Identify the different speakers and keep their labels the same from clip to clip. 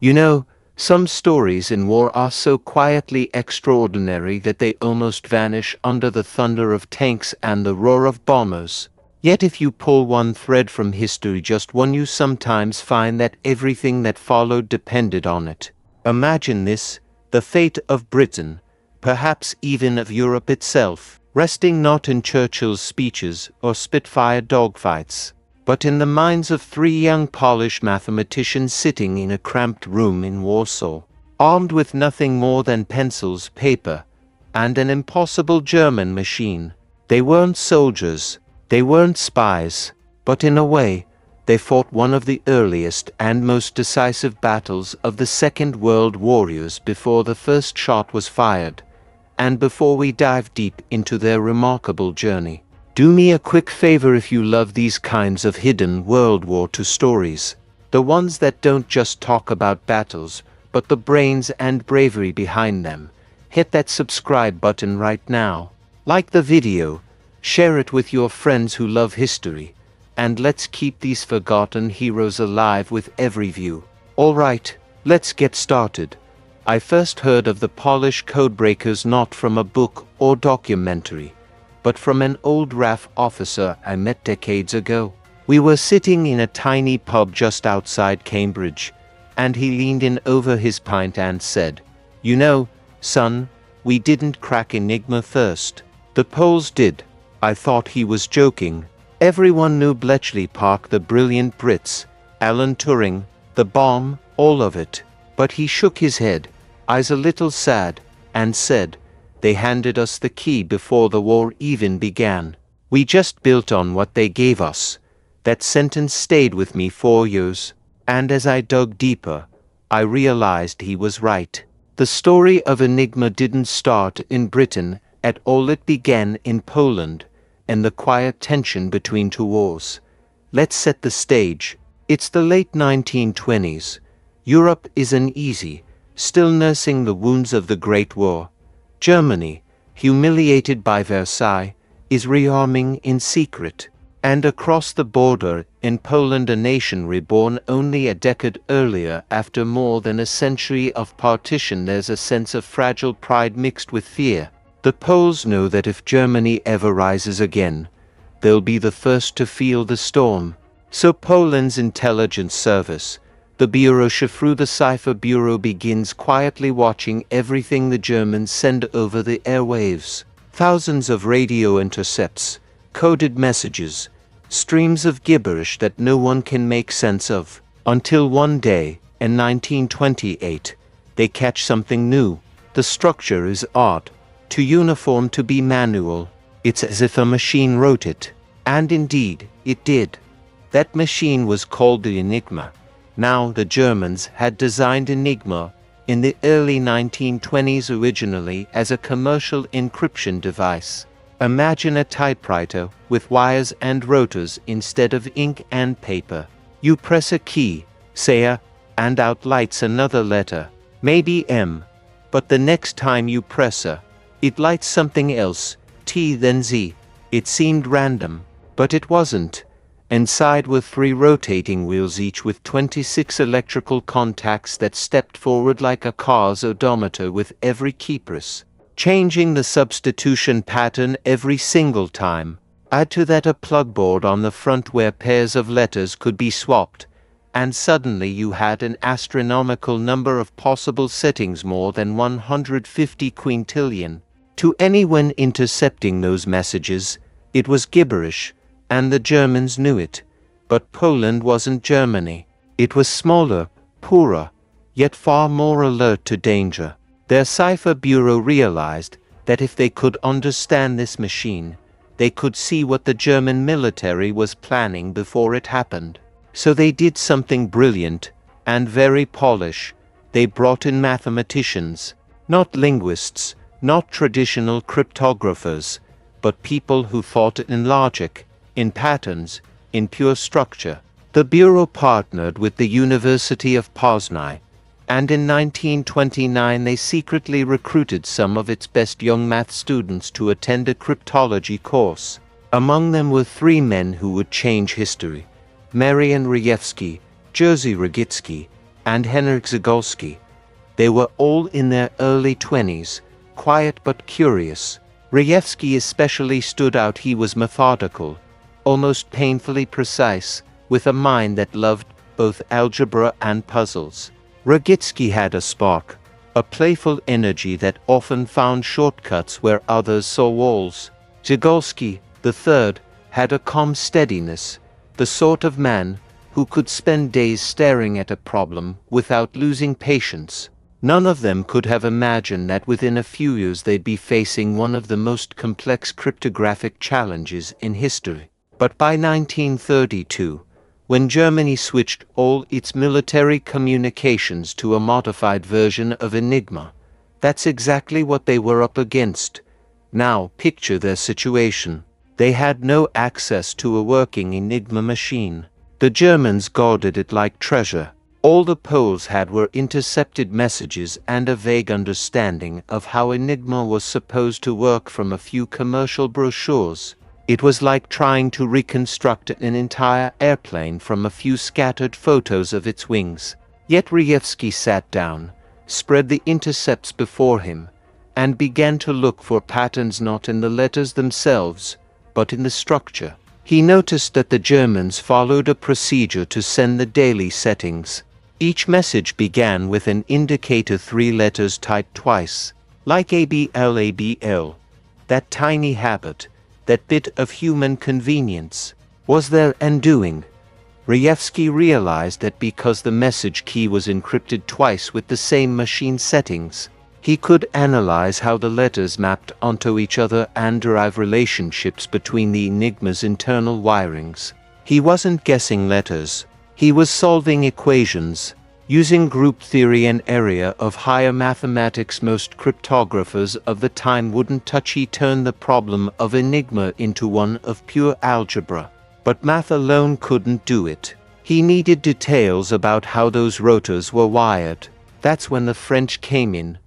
Speaker 1: You know, some stories in war are so quietly extraordinary that they almost vanish under the thunder of tanks and the roar of bombers. Yet if you pull one thread from history, just one, you sometimes find that everything that followed depended on it. Imagine this: the fate of Britain, perhaps even of Europe itself, resting not in Churchill's speeches or Spitfire dogfights, but in the minds of three young Polish mathematicians sitting in a cramped room in Warsaw, armed with nothing more than pencils, paper, and an impossible German machine. They weren't soldiers, they weren't spies, but in a way, they fought one of the earliest and most decisive battles of the Second World War before the first shot was fired, and before we dive deep into their remarkable journey. Do me a quick favor if you love these kinds of hidden World War II stories, the ones that don't just talk about battles, but the brains and bravery behind them. Hit that subscribe button right now, like the video, share it with your friends who love history, and let's keep these forgotten heroes alive with every view. Alright, let's get started. I first heard of the Polish codebreakers not from a book or documentary, but from an old RAF officer I met decades ago. We were sitting in a tiny pub just outside Cambridge, and he leaned in over his pint and said, "You know, son, we didn't crack Enigma first. The Poles did." I thought he was joking. Everyone knew Bletchley Park, the brilliant Brits, Alan Turing, the bomb, all of it. But he shook his head, eyes a little sad, and said, "They handed us the key before the war even began. We just built on what they gave us." That sentence stayed with me for years, and as I dug deeper, I realized he was right. The story of Enigma didn't start in Britain at all. It began in Poland, and the quiet tension between two wars. Let's set the stage. It's the late 1920s. Europe is uneasy, still nursing the wounds of the Great War. Germany, humiliated by Versailles, is rearming in secret. And across the border, in Poland, a nation reborn only a decade earlier, after more than a century of partition, there's a sense of fragile pride mixed with fear. The Poles know that if Germany ever rises again, they'll be the first to feel the storm. So Poland's intelligence service, the through the cipher bureau, begins quietly watching everything the Germans send over the airwaves. Thousands of radio intercepts, coded messages, streams of gibberish that no one can make sense of. Until one day, in 1928, they catch something new. The structure is odd, too uniform to be manual. It's as if a machine wrote it. And indeed, it did. That machine was called the Enigma. Now, the Germans had designed Enigma in the early 1920s originally as a commercial encryption device. Imagine a typewriter with wires and rotors instead of ink and paper. You press a key, say A, and out lights another letter, maybe M. But the next time you press A, it lights something else, T then Z. It seemed random, but it wasn't. Inside were 3 rotating wheels, each with 26 electrical contacts that stepped forward like a car's odometer with every key press, changing the substitution pattern every single time. Add to that a plug board on the front where pairs of letters could be swapped, and suddenly you had an astronomical number of possible settings, more than 150 quintillion. To anyone intercepting those messages, it was gibberish, and the Germans knew it. But Poland wasn't Germany. It was smaller, poorer, yet far more alert to danger. Their cipher bureau realized that if they could understand this machine, they could see what the German military was planning before it happened. So they did something brilliant and very Polish. They brought in mathematicians, not linguists, not traditional cryptographers, but people who thought in logic, in patterns, in pure structure. The bureau partnered with the University of Poznan, and in 1929 they secretly recruited some of its best young math students to attend a cryptology course. Among them were 3 men who would change history: Marian Rejewski, Jerzy Różycki, and Henryk Zygalski. They were all in their early 20s, quiet but curious. Rejewski especially stood out. He was methodical, almost painfully precise, with a mind that loved both algebra and puzzles. Różycki had a spark, a playful energy that often found shortcuts where others saw walls. Zygalski, the third, had a calm steadiness, the sort of man who could spend days staring at a problem without losing patience. None of them could have imagined that within a few years they'd be facing one of the most complex cryptographic challenges in history. But by 1932, when Germany switched all its military communications to a modified version of Enigma, that's exactly what they were up against. Now, picture their situation. They had no access to a working Enigma machine. The Germans guarded it like treasure. All the Poles had were intercepted messages and a vague understanding of how Enigma was supposed to work from a few commercial brochures. It was like trying to reconstruct an entire airplane from a few scattered photos of its wings. Yet Rejewski sat down, spread the intercepts before him, and began to look for patterns not in the letters themselves, but in the structure. He noticed that the Germans followed a procedure to send the daily settings. Each message began with an indicator, 3 letters typed twice, like ABL. That tiny habit, that bit of human convenience, was their undoing. Rejewski realized that because the message key was encrypted twice with the same machine settings, he could analyze how the letters mapped onto each other and derive relationships between the Enigma's internal wirings. He wasn't guessing letters. He was solving equations. Using group theory, an area of higher mathematics most cryptographers of the time wouldn't touch. He turned the problem of Enigma into one of pure algebra. But math alone couldn't do it. He needed details about how those rotors were wired. That's when the French came in.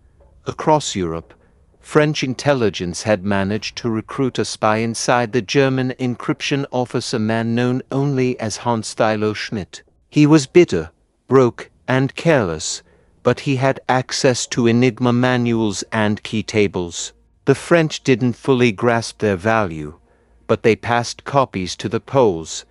Speaker 1: Across Europe, French intelligence had managed to recruit a spy inside the German encryption office, a man known only as Hans Thilo Schmidt. He was bitter, broke, and careless, but he had access to Enigma manuals and key tables. The French didn't fully grasp their value, but they passed copies to the Poles.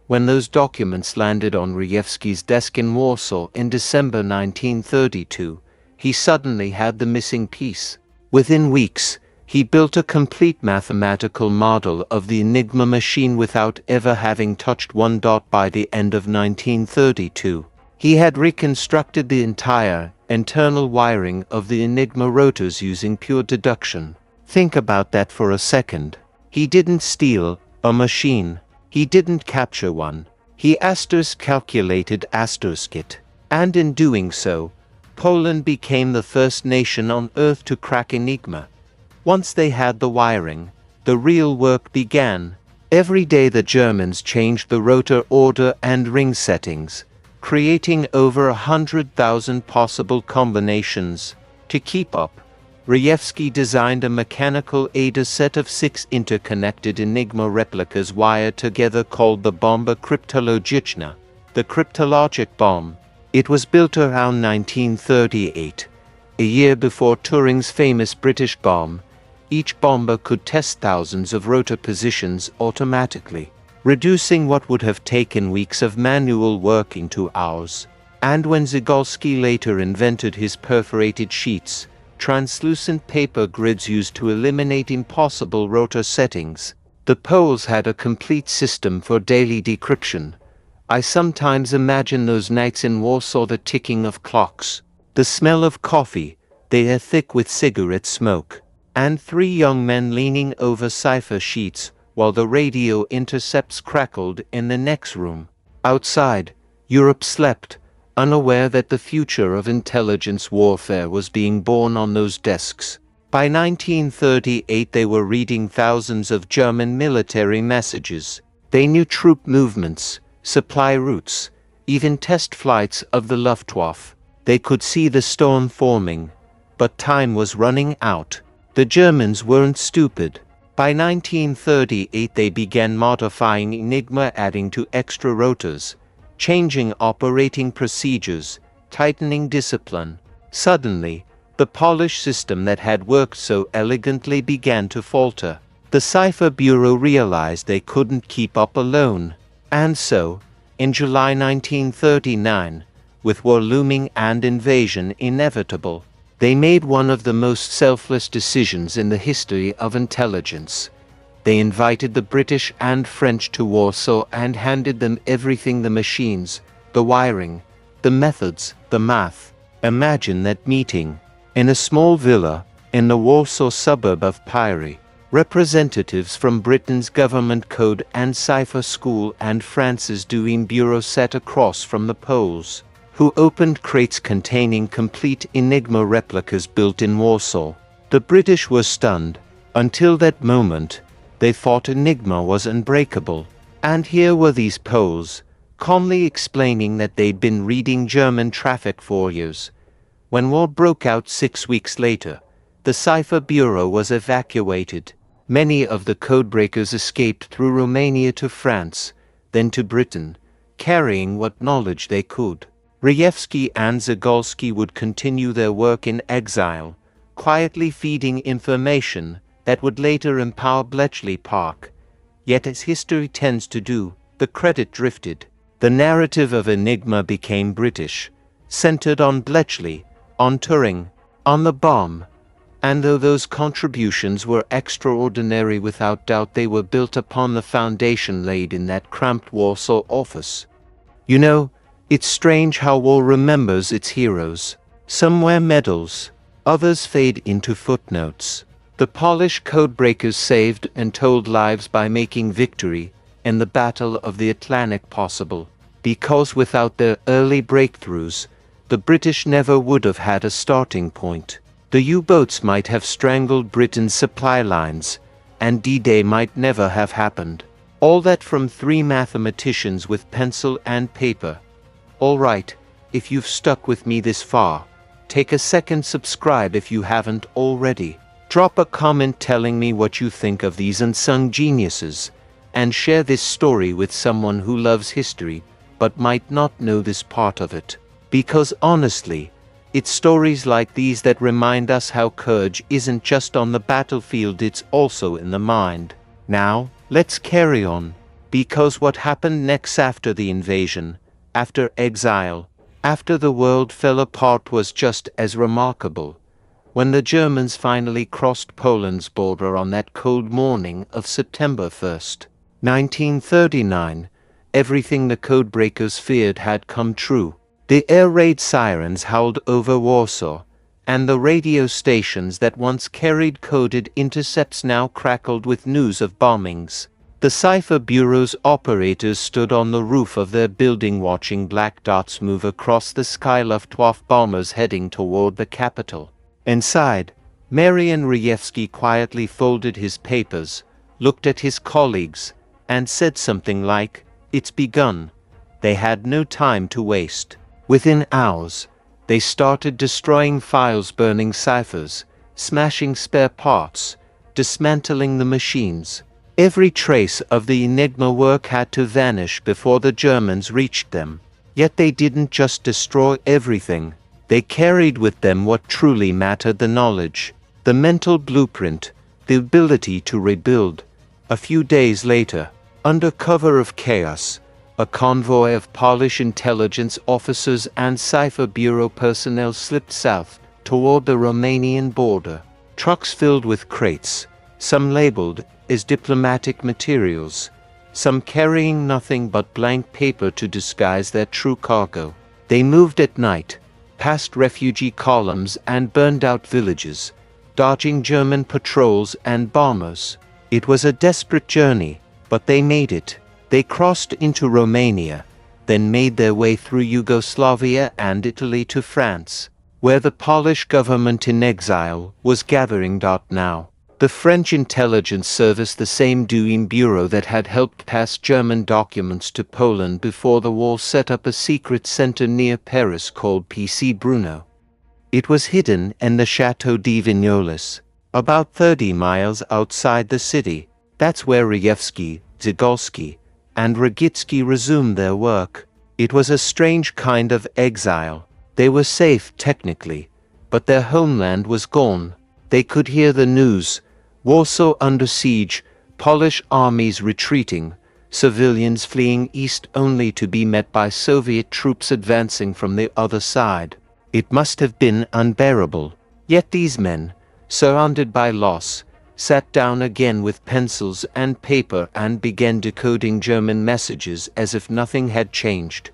Speaker 1: When those documents landed on Rejewski's desk in Warsaw in December 1932, he suddenly had the missing piece. Within weeks, he built a complete mathematical model of the Enigma machine without ever having touched one dot. By the end of 1932, he had reconstructed the entire internal wiring of the Enigma rotors using pure deduction. Think about that for a second. He didn't steal a machine. He didn't capture one. He calculated it. And in doing so, Poland became the first nation on Earth to crack Enigma. Once they had the wiring, the real work began. Every day the Germans changed the rotor order and ring settings, creating over 100,000 possible combinations. To keep up, Rejewski designed a mechanical aider set of 6 interconnected Enigma replicas wired together called the Bomba Cryptologiczna, the cryptologic bomb. It was built around 1938, a year before Turing's famous British bomb. Each bomber could test thousands of rotor positions automatically, reducing what would have taken weeks of manual work into hours. And when Zygalski later invented his perforated sheets, translucent paper grids used to eliminate impossible rotor settings, the Poles had a complete system for daily decryption. I sometimes imagine those nights in Warsaw, the ticking of clocks, the smell of coffee, the air thick with cigarette smoke, and 3 young men leaning over cipher sheets while the radio intercepts crackled in the next room. Outside, Europe slept, unaware that the future of intelligence warfare was being born on those desks. By 1938 they were reading thousands of German military messages. They knew troop movements, supply routes, even test flights of the Luftwaffe. They could see the storm forming, but time was running out. The Germans weren't stupid. By 1938 they began modifying Enigma, adding 2 extra rotors, changing operating procedures, tightening discipline. Suddenly, the Polish system that had worked so elegantly began to falter. The Cipher Bureau realized they couldn't keep up alone. And so, in July 1939, with war looming and invasion inevitable, they made one of the most selfless decisions in the history of intelligence. They invited the British and French to Warsaw and handed them everything: the machines, the wiring, the methods, the math. Imagine that meeting. In a small villa, in the Warsaw suburb of Pyry, representatives from Britain's government code and cipher school and France's WWII bureau sat across from the Poles, who opened crates containing complete Enigma replicas built in Warsaw. The British were stunned. Until that moment, they thought Enigma was unbreakable. And here were these Poles, calmly explaining that they'd been reading German traffic for years. When war broke out 6 weeks later, the Cipher Bureau was evacuated. Many of the codebreakers escaped through Romania to France, then to Britain, carrying what knowledge they could. Rejewski and Zygalski would continue their work in exile, quietly feeding information that would later empower Bletchley Park. Yet, as history tends to do, the credit drifted. The narrative of Enigma became British, centered on Bletchley, on Turing, on the bomb. And though those contributions were extraordinary, without doubt they were built upon the foundation laid in that cramped Warsaw office. You know, it's strange how war remembers its heroes. Some wear medals, others fade into footnotes. The Polish codebreakers saved and told lives by making victory in the Battle of the Atlantic possible, because without their early breakthroughs, the British never would have had a starting point. The U-boats might have strangled Britain's supply lines, and D-Day might never have happened. All that from 3 mathematicians with pencil and paper. All right, if you've stuck with me this far, take a second, subscribe if you haven't already. Drop a comment telling me what you think of these unsung geniuses, and share this story with someone who loves history but might not know this part of it. Because honestly, it's stories like these that remind us how courage isn't just on the battlefield, it's also in the mind. Now, let's carry on. Because what happened next after the invasion, after exile, after the world fell apart was just as remarkable. When the Germans finally crossed Poland's border on that cold morning of September 1st, 1939, everything the codebreakers feared had come true. The air raid sirens howled over Warsaw, and the radio stations that once carried coded intercepts now crackled with news of bombings. The Cipher Bureau's operators stood on the roof of their building watching black dots move across the sky, Luftwaffe bombers heading toward the capital. Inside, Marian Rejewski quietly folded his papers, looked at his colleagues, and said something like, "It's begun." They had no time to waste. Within hours, they started destroying files, burning ciphers, smashing spare parts, dismantling the machines. Every trace of the Enigma work had to vanish before the Germans reached them. Yet they didn't just destroy everything. They carried with them what truly mattered: the knowledge, the mental blueprint, the ability to rebuild. A few days later, under cover of chaos, a convoy of Polish intelligence officers and Cipher Bureau personnel slipped south toward the Romanian border. Trucks filled with crates, some labeled as diplomatic materials, some carrying nothing but blank paper to disguise their true cargo. They moved at night, past refugee columns and burned-out villages, dodging German patrols and bombers. It was a desperate journey, but they made it. They crossed into Romania, then made their way through Yugoslavia and Italy to France, where the Polish government in exile was gathering. Now, the French intelligence service, the same WWII bureau that had helped pass German documents to Poland before the war, set up a secret center near Paris called PC Bruno. It was hidden in the Château de Vignoles, about 30 miles outside the city. That's where Rejewski, Zygalski, and Różycki resumed their work. It was a strange kind of exile. They were safe technically, but their homeland was gone. They could hear the news: Warsaw under siege, Polish armies retreating, civilians fleeing east only to be met by Soviet troops advancing from the other side. It must have been unbearable. Yet these men, surrounded by loss, sat down again with pencils and paper and began decoding German messages as if nothing had changed.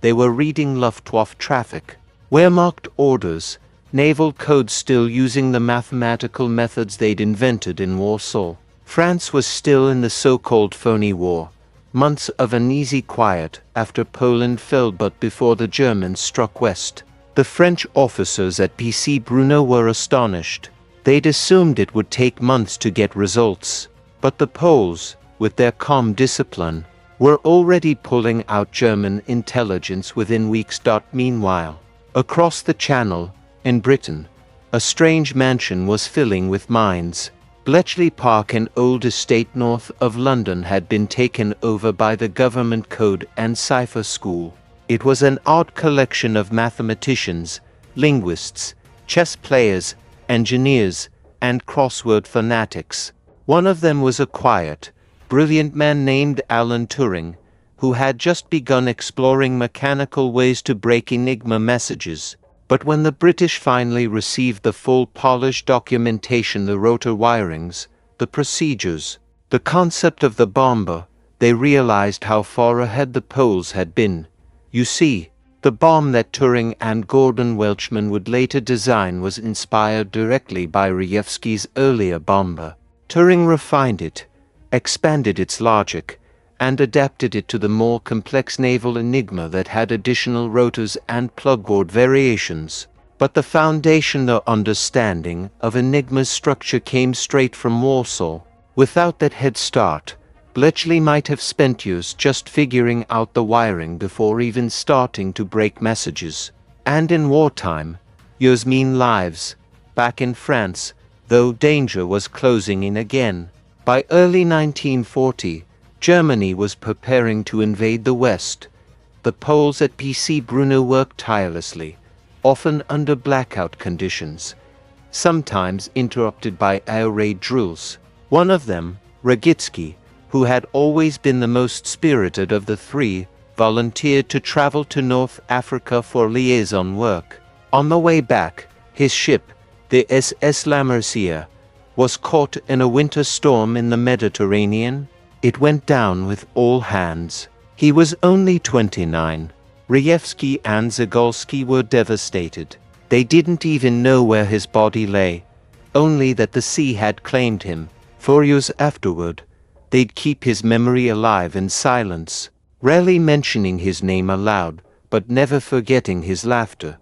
Speaker 1: They were reading Luftwaffe traffic, Wehrmacht orders, naval codes, still using the mathematical methods they'd invented in Warsaw. France was still in the so-called phony war, months of uneasy quiet after Poland fell but before the Germans struck west. The French officers at PC Bruno were astonished. They'd assumed it would take months to get results. But the Poles, with their calm discipline, were already pulling out German intelligence within weeks. Meanwhile, across the Channel, in Britain, a strange mansion was filling with minds. Bletchley Park, an old estate north of London, had been taken over by the government code and cipher school. It was an odd collection of mathematicians, linguists, chess players, engineers, and crossword fanatics. One of them was a quiet, brilliant man named Alan Turing, who had just begun exploring mechanical ways to break Enigma messages. But when the British finally received the full polished documentation, the rotor wirings, the procedures, the concept of the bomber, they realized how far ahead the Poles had been. You see, the bomb that Turing and Gordon Welchman would later design was inspired directly by Rejewski's earlier bomber. Turing refined it, expanded its logic, and adapted it to the more complex naval Enigma that had additional rotors and plugboard variations. But the foundation, the understanding of Enigma's structure, came straight from Warsaw. Without that head start, Bletchley might have spent years just figuring out the wiring before even starting to break messages. And in wartime, years mean lives. Back in France, though, danger was closing in again. By early 1940, Germany was preparing to invade the West. The Poles at PC Bruno worked tirelessly, often under blackout conditions, sometimes interrupted by air raid drills. One of them, Rejewski, who had always been the most spirited of the three, volunteered to travel to North Africa for liaison work. On the way back, his ship, the SS La Mercia, was caught in a winter storm in the Mediterranean. It went down with all hands. He was only 29. Rejewski and Zygalski were devastated. They didn't even know where his body lay, only that the sea had claimed him. 4 years afterward, they'd keep his memory alive in silence, rarely mentioning his name aloud, but never forgetting his laughter.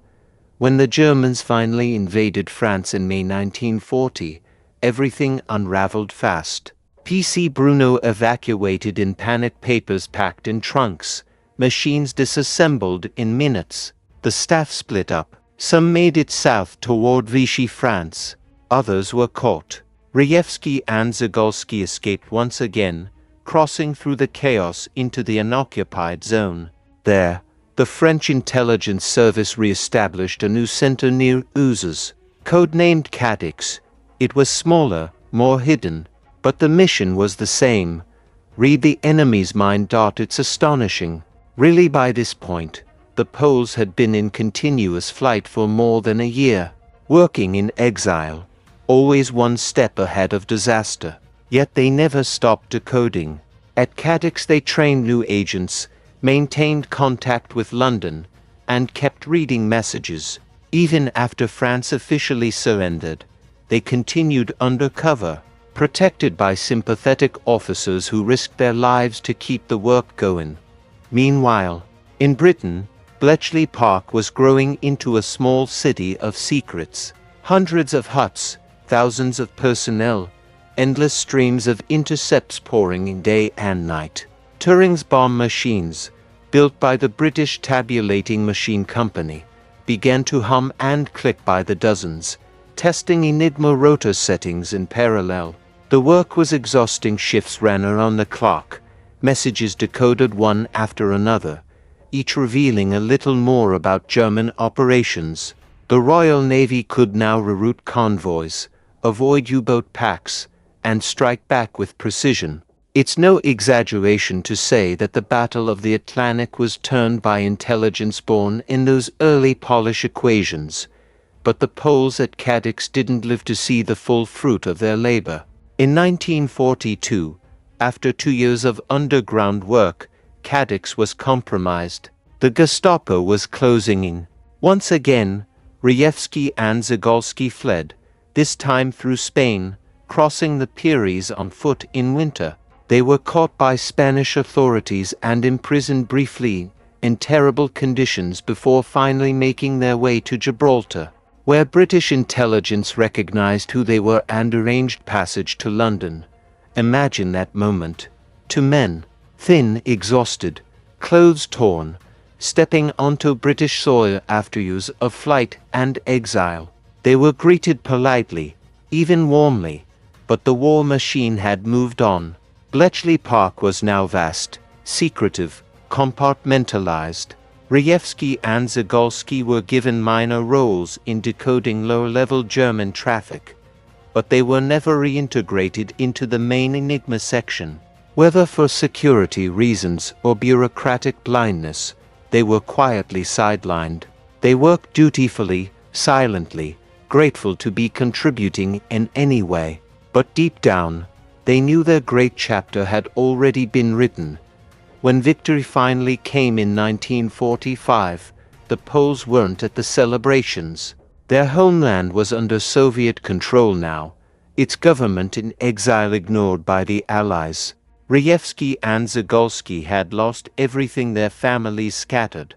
Speaker 1: When the Germans finally invaded France in May 1940, everything unraveled fast. PC Bruno evacuated in panic, papers packed in trunks, machines disassembled in minutes. The staff split up. Some made it south toward Vichy, France. Others were caught. Rejewski and Zygalski escaped once again, crossing through the chaos into the unoccupied zone. There, the French intelligence service re-established a new center near Uzes, codenamed Cadix. It was smaller, more hidden, but the mission was the same: read the enemy's mind. It's astonishing. Really, by this point, the Poles had been in continuous flight for more than a year, working in exile, always one step ahead of disaster. Yet they never stopped decoding. At Cadix they trained new agents, maintained contact with London, and kept reading messages. Even after France officially surrendered, they continued undercover, protected by sympathetic officers who risked their lives to keep the work going. Meanwhile, in Britain, Bletchley Park was growing into a small city of secrets. Hundreds of huts, thousands of personnel, endless streams of intercepts pouring in day and night. Turing's bomb machines, built by the British Tabulating Machine Company, began to hum and click by the dozens, testing Enigma rotor settings in parallel. The work was exhausting. Shifts ran around the clock, messages decoded one after another, each revealing a little more about German operations. The Royal Navy could now reroute convoys, avoid U-boat packs, and strike back with precision. It's no exaggeration to say that the Battle of the Atlantic was turned by intelligence born in those early Polish equations, but the Poles at Cadix didn't live to see the full fruit of their labor. In 1942, after 2 years of underground work, Cadix was compromised. The Gestapo was closing in. Once again, Rejewski and Zygalski fled, this time through Spain, crossing the Pyrenees on foot in winter. They were caught by Spanish authorities and imprisoned briefly in terrible conditions before finally making their way to Gibraltar, where British intelligence recognized who they were and arranged passage to London. Imagine that moment. Two men, thin, exhausted, clothes torn, stepping onto British soil after years of flight and exile. They were greeted politely, even warmly, but the war machine had moved on. Bletchley Park was now vast, secretive, compartmentalized. Rejewski and Zygalski were given minor roles in decoding low-level German traffic, but they were never reintegrated into the main Enigma section. Whether for security reasons or bureaucratic blindness, they were quietly sidelined. They worked dutifully, silently, grateful to be contributing in any way. But deep down, they knew their great chapter had already been written. When victory finally came in 1945, the Poles weren't at the celebrations. Their homeland was under Soviet control now, its government in exile ignored by the Allies. Rejewski and Zygalski had lost everything, their families scattered,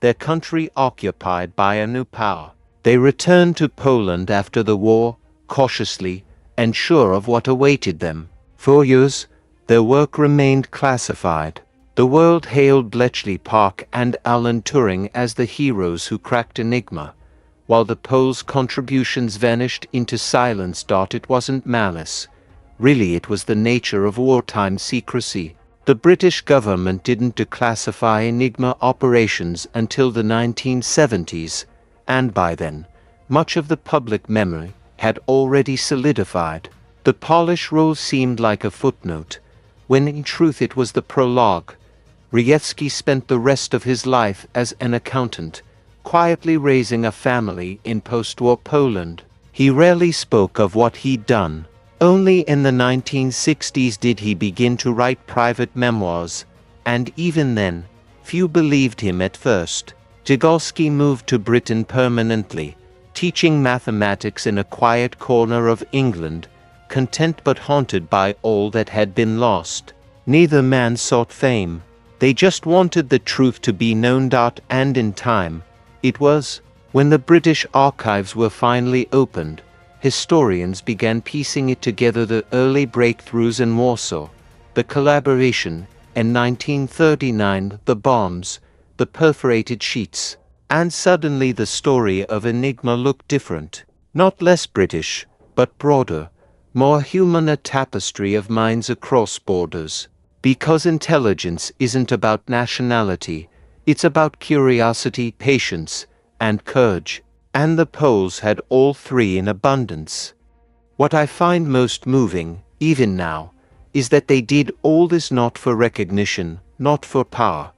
Speaker 1: their country occupied by a new power. They returned to Poland after the war, cautiously, and sure of what awaited them. For years, their work remained classified. The world hailed Bletchley Park and Alan Turing as the heroes who cracked Enigma, while the Poles' contributions vanished into silence. It wasn't malice. Really, it was the nature of wartime secrecy. The British government didn't declassify Enigma operations until the 1970s, and by then, much of the public memory had already solidified. The Polish role seemed like a footnote, when in truth it was the prologue. Rejewski spent the rest of his life as an accountant, quietly raising a family in post-war Poland. He rarely spoke of what he'd done. Only in the 1960s did he begin to write private memoirs, and even then, few believed him at first. Zygalski moved to Britain permanently, teaching mathematics in a quiet corner of England, content but haunted by all that had been lost. Neither man sought fame. They just wanted the truth to be known. And in time, it was, when the British archives were finally opened, historians began piecing it together: the early breakthroughs in Warsaw, the collaboration in 1939, the bombs, the perforated sheets, and suddenly the story of Enigma looked different. Not less British, but broader, more human, a tapestry of minds across borders. Because intelligence isn't about nationality, it's about curiosity, patience, and courage. And the Poles had all three in abundance. What I find most moving, even now, is that they did all this not for recognition, not for power,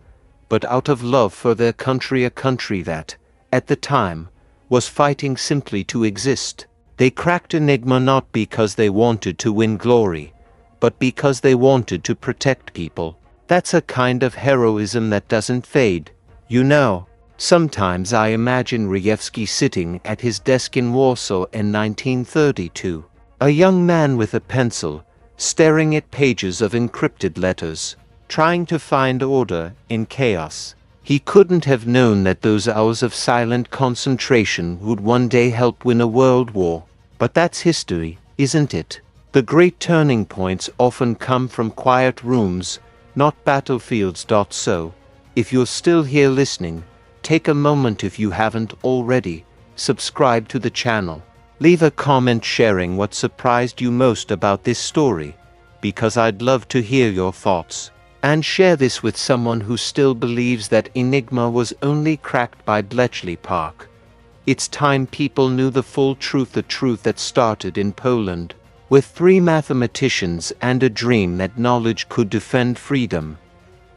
Speaker 1: but out of love for their country, a country that, at the time, was fighting simply to exist. They cracked Enigma not because they wanted to win glory, but because they wanted to protect people. That's a kind of heroism that doesn't fade, you know. Sometimes I imagine Rejewski sitting at his desk in Warsaw in 1932, a young man with a pencil, staring at pages of encrypted letters, trying to find order in chaos. He couldn't have known that those hours of silent concentration would one day help win a world war. But that's history, isn't it? The great turning points often come from quiet rooms, not battlefields. So, if you're still here listening, take a moment, if you haven't already, subscribe to the channel. Leave a comment sharing what surprised you most about this story, because I'd love to hear your thoughts. And share this with someone who still believes that Enigma was only cracked by Bletchley Park. It's time people knew the full truth, the truth that started in Poland, with 3 mathematicians and a dream that knowledge could defend freedom.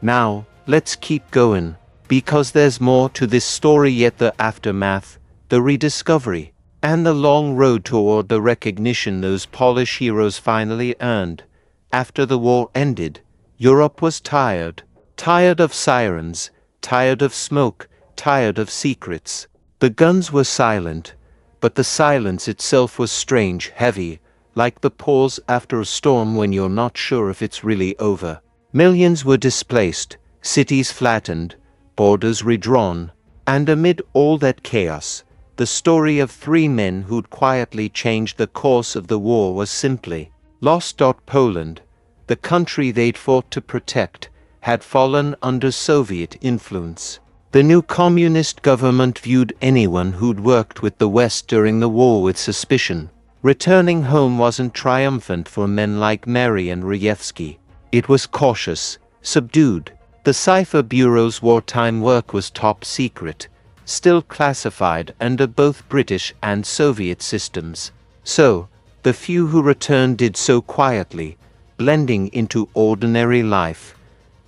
Speaker 1: Now, let's keep going, because there's more to this story yet: the aftermath, the rediscovery, and the long road toward the recognition those Polish heroes finally earned. After the war ended, Europe was tired. Tired of sirens, tired of smoke, tired of secrets. The guns were silent, but the silence itself was strange, heavy, like the pause after a storm when you're not sure if it's really over. Millions were displaced, cities flattened, borders redrawn, and amid all that chaos, the story of 3 men who'd quietly changed the course of the war was simply lost. Poland, the country they'd fought to protect, had fallen under Soviet influence. The new communist government viewed anyone who'd worked with the West during the war with suspicion. Returning home wasn't triumphant for men like Marian Rejewski. It was cautious, subdued. The cipher bureau's wartime work was top secret, still classified under both British and Soviet systems. So, the few who returned did so quietly, blending into ordinary life.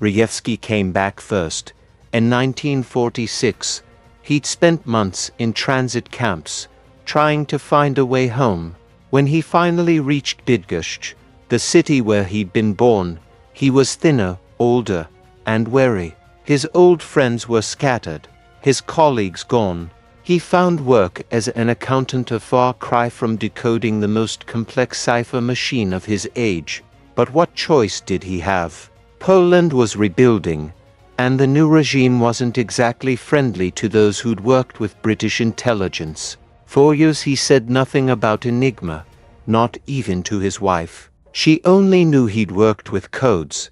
Speaker 1: Rejewski came back first. In 1946, he'd spent months in transit camps, trying to find a way home. When he finally reached Bydgoszcz, the city where he'd been born, he was thinner, older, and weary. His old friends were scattered, his colleagues gone. He found work as an accountant, a far cry from decoding the most complex cipher machine of his age. But what choice did he have? Poland was rebuilding, and the new regime wasn't exactly friendly to those who'd worked with British intelligence. For years he said nothing about Enigma, not even to his wife. She only knew he'd worked with codes.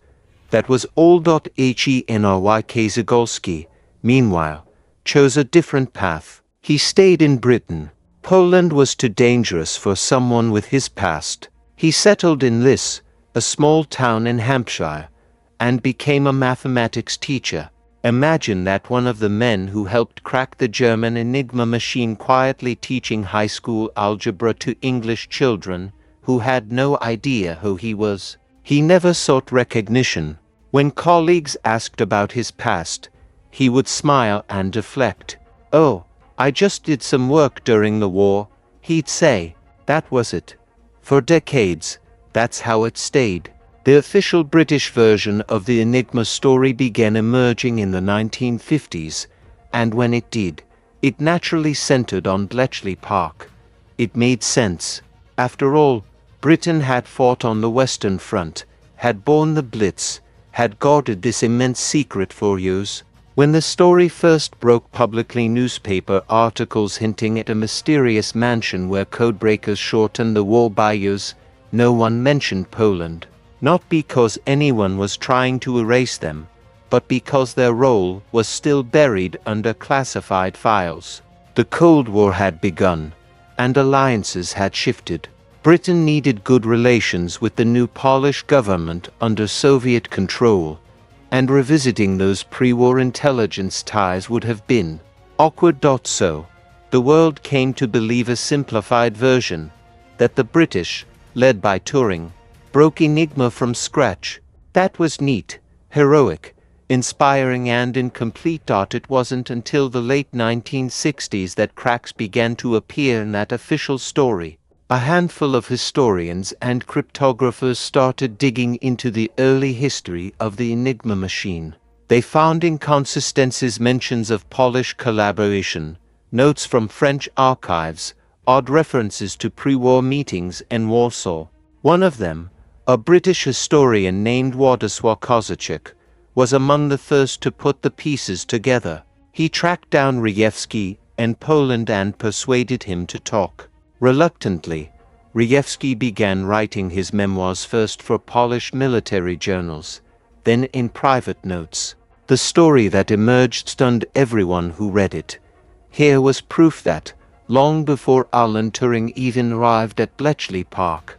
Speaker 1: That was all. Henryk Zygalski, meanwhile, chose a different path. He stayed in Britain. Poland was too dangerous for someone with his past. He settled in Lis, a small town in Hampshire, and became a mathematics teacher. Imagine that, one of the men who helped crack the German Enigma machine quietly teaching high school algebra to English children who had no idea who he was. He never sought recognition. When colleagues asked about his past, he would smile and deflect. "Oh, I just did some work during the war," he'd say. That was it. For decades, that's how it stayed. The official British version of the Enigma story began emerging in the 1950s, and when it did, it naturally centered on Bletchley Park. It made sense. After all, Britain had fought on the Western Front, had borne the Blitz, had guarded this immense secret for years. When the story first broke publicly, newspaper articles hinting at a mysterious mansion where codebreakers shortened the war by years, no one mentioned Poland. Not because anyone was trying to erase them, but because their role was still buried under classified files. The Cold War had begun, and alliances had shifted. Britain needed good relations with the new Polish government under Soviet control, and revisiting those pre-war intelligence ties would have been awkward. So, the world came to believe a simplified version, that the British, led by Turing, broke Enigma from scratch. That was neat, heroic, inspiring, and incomplete. It wasn't until the late 1960s that cracks began to appear in that official story. A handful of historians and cryptographers started digging into the early history of the Enigma machine. They found inconsistencies, mentions of Polish collaboration, notes from French archives, odd references to pre-war meetings in Warsaw. One of them, a British historian named Władysław Kozaczek, was among the first to put the pieces together. He tracked down Rejewski in Poland and persuaded him to talk. Reluctantly, Rejewski began writing his memoirs, first for Polish military journals, then in private notes. The story that emerged stunned everyone who read it. Here was proof that, long before Alan Turing even arrived at Bletchley Park,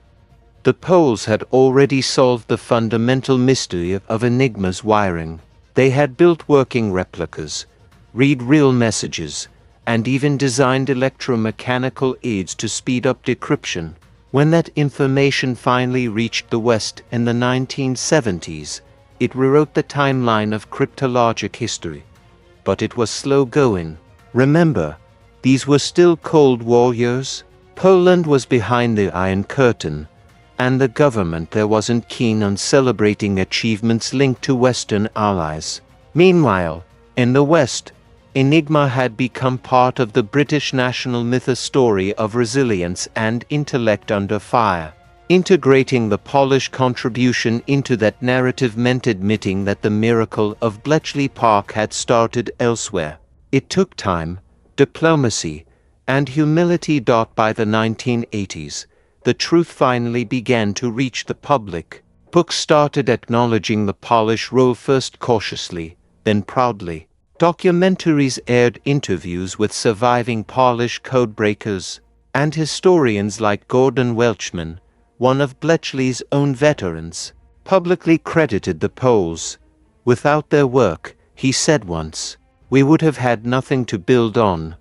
Speaker 1: The Poles had already solved the fundamental mystery of Enigma's wiring. They had built working replicas, read real messages, and even designed electromechanical aids to speed up decryption. When that information finally reached the West in the 1970s, it rewrote the timeline of cryptologic history. But it was slow going. Remember, these were still Cold War years. Poland was behind the Iron Curtain, and the government there wasn't keen on celebrating achievements linked to Western allies. Meanwhile, in the West, Enigma had become part of the British national myth, a story of resilience and intellect under fire. Integrating the Polish contribution into that narrative meant admitting that the miracle of Bletchley Park had started elsewhere. It took time, diplomacy, and humility. By the 1980s, the truth finally began to reach the public. Books started acknowledging the Polish role, first cautiously, then proudly. Documentaries aired interviews with surviving Polish codebreakers, and historians like Gordon Welchman, one of Bletchley's own veterans, publicly credited the Poles. Without their work, he said once, we would have had nothing to build on.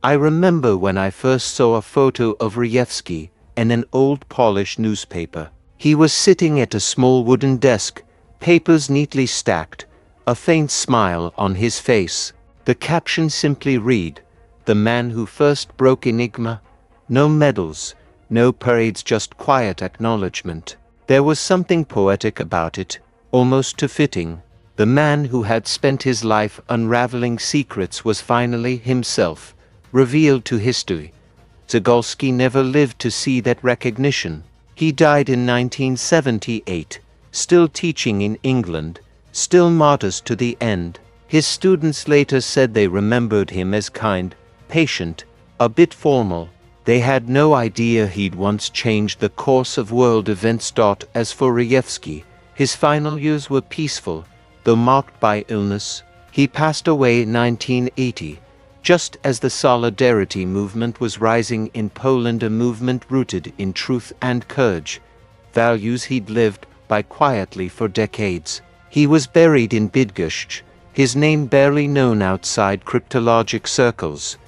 Speaker 1: I remember when I first saw a photo of Rejewski in an old Polish newspaper. He was sitting at a small wooden desk, papers neatly stacked, a faint smile on his face. The caption simply read, "The man who first broke Enigma. No medals, no parades, just quiet acknowledgement." There was something poetic about it, almost too fitting. The man who had spent his life unraveling secrets was finally himself, revealed to history. Zygalski never lived to see that recognition. He died in 1978, still teaching in England, still modest to the end. His students later said they remembered him as kind, patient, a bit formal. They had no idea he'd once changed the course of world events. As for Rejewski, his final years were peaceful, though marked by illness. He passed away in 1980, just as the Solidarity movement was rising in Poland, a movement rooted in truth and courage, values he'd lived by quietly for decades. He was buried in Bydgoszcz, his name barely known outside cryptologic circles,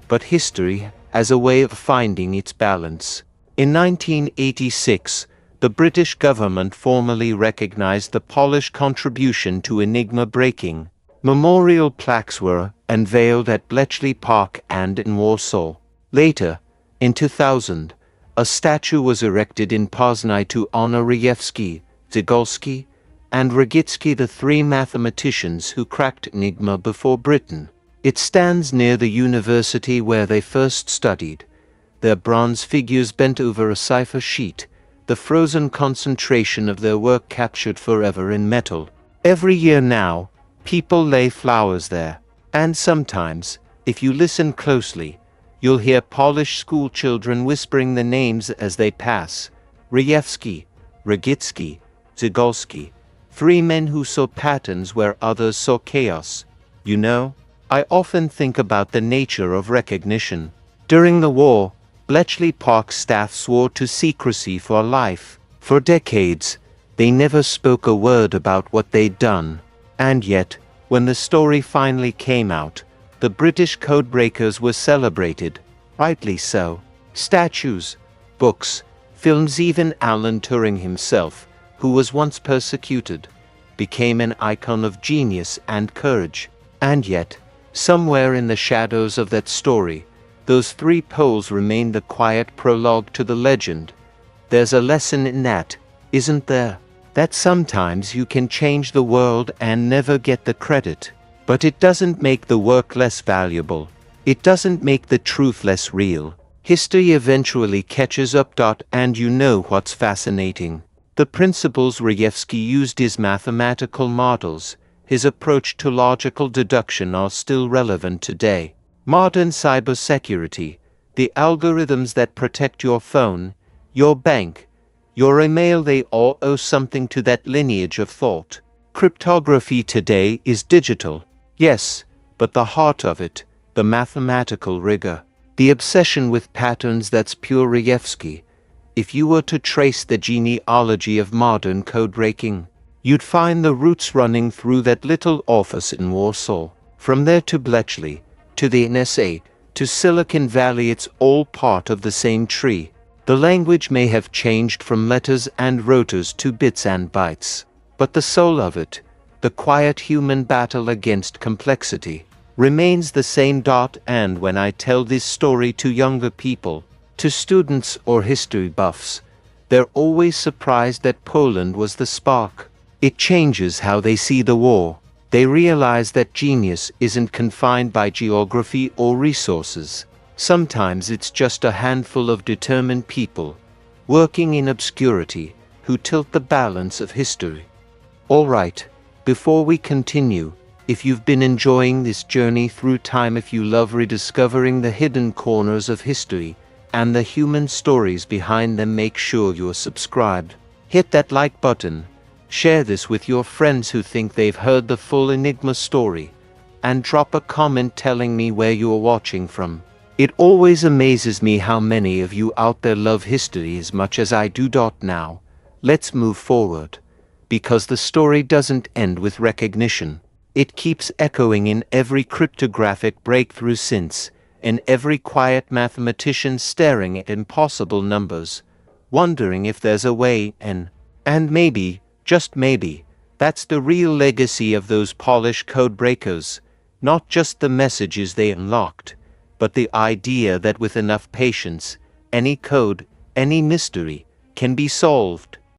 Speaker 1: but history as a way of finding its balance. In 1986, the British government formally recognized the Polish contribution to Enigma breaking. Memorial plaques were unveiled at Bletchley Park and in Warsaw. Later, in 2000, a statue was erected in Poznań to honor Rejewski, Zygalski, and Różycki, the three mathematicians who cracked Enigma before Britain. It stands near the university where they first studied, their bronze figures bent over a cipher sheet, the frozen concentration of their work captured forever in metal. Every year now, people lay flowers there, and sometimes, if you listen closely, you'll hear Polish school children whispering the names as they pass. Rejewski, Różycki, Zygalski, three men who saw patterns where others saw chaos. You know, I often think about the nature of recognition. During the war, Bletchley Park staff swore to secrecy for life. For decades, they never spoke a word about what they'd done. And yet, when the story finally came out, the British codebreakers were celebrated, rightly so. Statues, books, films, even Alan Turing himself, who was once persecuted, became an icon of genius and courage. And yet, somewhere in the shadows of that story, those three Poles remain the quiet prologue to the legend. There's a lesson in that, isn't there? That sometimes you can change the world and never get the credit. But it doesn't make the work less valuable. It doesn't make the truth less real. History eventually catches up. And you know what's fascinating? The principles Rejewski used, his mathematical models, his approach to logical deduction, are still relevant today. Modern cybersecurity, the algorithms that protect your phone, your bank, your email, they all owe something to that lineage of thought. Cryptography today is digital, yes, but the heart of it, the mathematical rigor, the obsession with patterns, that's pure Rejewski. If you were to trace the genealogy of modern codebreaking, you'd find the roots running through that little office in Warsaw. From there to Bletchley, to the NSA, to Silicon Valley, it's all part of the same tree. The language may have changed from letters and rotors to bits and bytes, but the soul of it, the quiet human battle against complexity, remains the same. And when I tell this story to younger people, to students or history buffs, they're always surprised that Poland was the spark. It changes how they see the war. They realize that genius isn't confined by geography or resources. Sometimes it's just a handful of determined people, working in obscurity, who tilt the balance of history. All right, before we continue, if you've been enjoying this journey through time, if you love rediscovering the hidden corners of history and the human stories behind them, make sure you're subscribed. Hit that like button, share this with your friends who think they've heard the full Enigma story, and drop a comment telling me where you're watching from. It always amazes me how many of you out there love history as much as I do. Now, let's move forward, because the story doesn't end with recognition. It keeps echoing in every cryptographic breakthrough since, in every quiet mathematician staring at impossible numbers, wondering if there's a way. And maybe, just maybe, that's the real legacy of those polished codebreakers, not just the messages they unlocked, but the idea that with enough patience, any code, any mystery, can be solved.